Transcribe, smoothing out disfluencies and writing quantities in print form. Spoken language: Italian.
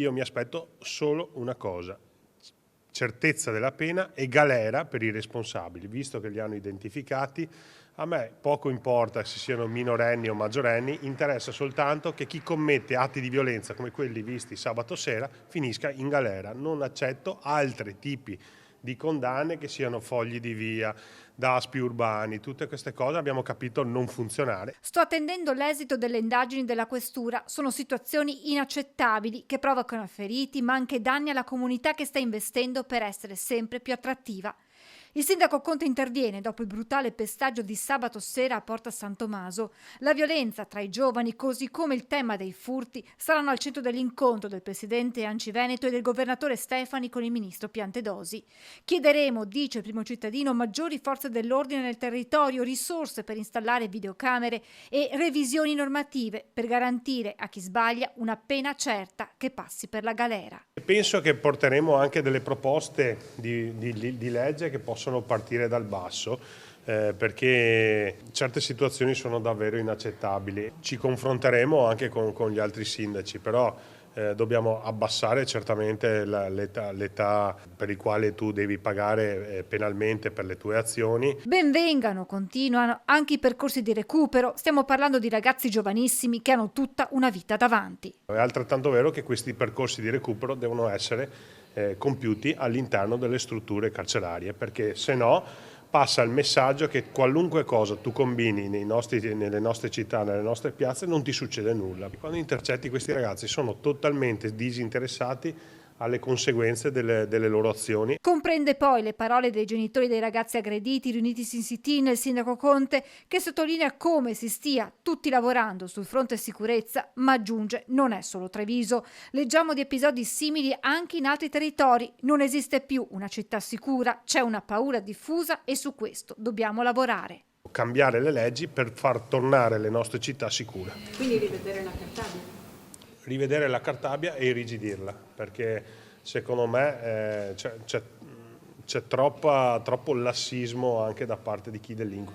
Io mi aspetto solo una cosa: certezza della pena e galera per i responsabili, visto che li hanno identificati. A me poco importa se siano minorenni o maggiorenni, interessa soltanto che chi commette atti di violenza come quelli visti sabato sera finisca in galera. Non accetto altri tipi di condanne che siano fogli di via, daspi urbani, tutte queste cose abbiamo capito non funzionare. Sto attendendo l'esito delle indagini della questura. Sono situazioni inaccettabili che provocano feriti ma anche danni alla comunità che sta investendo per essere sempre più attrattiva. Il sindaco Conte interviene dopo il brutale pestaggio di sabato sera a Porta San Tommaso. La violenza tra i giovani, così come il tema dei furti, saranno al centro dell'incontro del presidente Anci Veneto e del governatore Stefani con il ministro Piantedosi. Chiederemo, dice il primo cittadino, maggiori forze dell'ordine nel territorio, risorse per installare videocamere e revisioni normative per garantire a chi sbaglia una pena certa che passi per la galera. Penso che porteremo anche delle proposte di legge che possono partire dal basso, perché certe situazioni sono davvero inaccettabili. Ci confronteremo anche con gli altri sindaci, però dobbiamo abbassare certamente l'età per il quale tu devi pagare penalmente per le tue azioni. Benvengano, continuano, anche i percorsi di recupero. Stiamo parlando di ragazzi giovanissimi che hanno tutta una vita davanti. È altrettanto vero che questi percorsi di recupero devono essere compiuti all'interno delle strutture carcerarie, perché se no passa il messaggio che qualunque cosa tu combini nelle nostre città, nelle nostre piazze, non ti succede nulla. Quando intercetti questi ragazzi sono totalmente disinteressati alle conseguenze delle loro azioni. Comprende poi le parole dei genitori dei ragazzi aggrediti riunitisi in sit-in il sindaco Conte, che sottolinea come si stia tutti lavorando sul fronte sicurezza, ma aggiunge non è solo Treviso. Leggiamo di episodi simili anche in altri territori. Non esiste più una città sicura, c'è una paura diffusa e su questo dobbiamo lavorare. Cambiare le leggi per far tornare le nostre città sicure. Quindi rivedere la Cartabia? Rivedere la Cartabia e irrigidirla, perché secondo me c'è troppo lassismo anche da parte di chi delinque.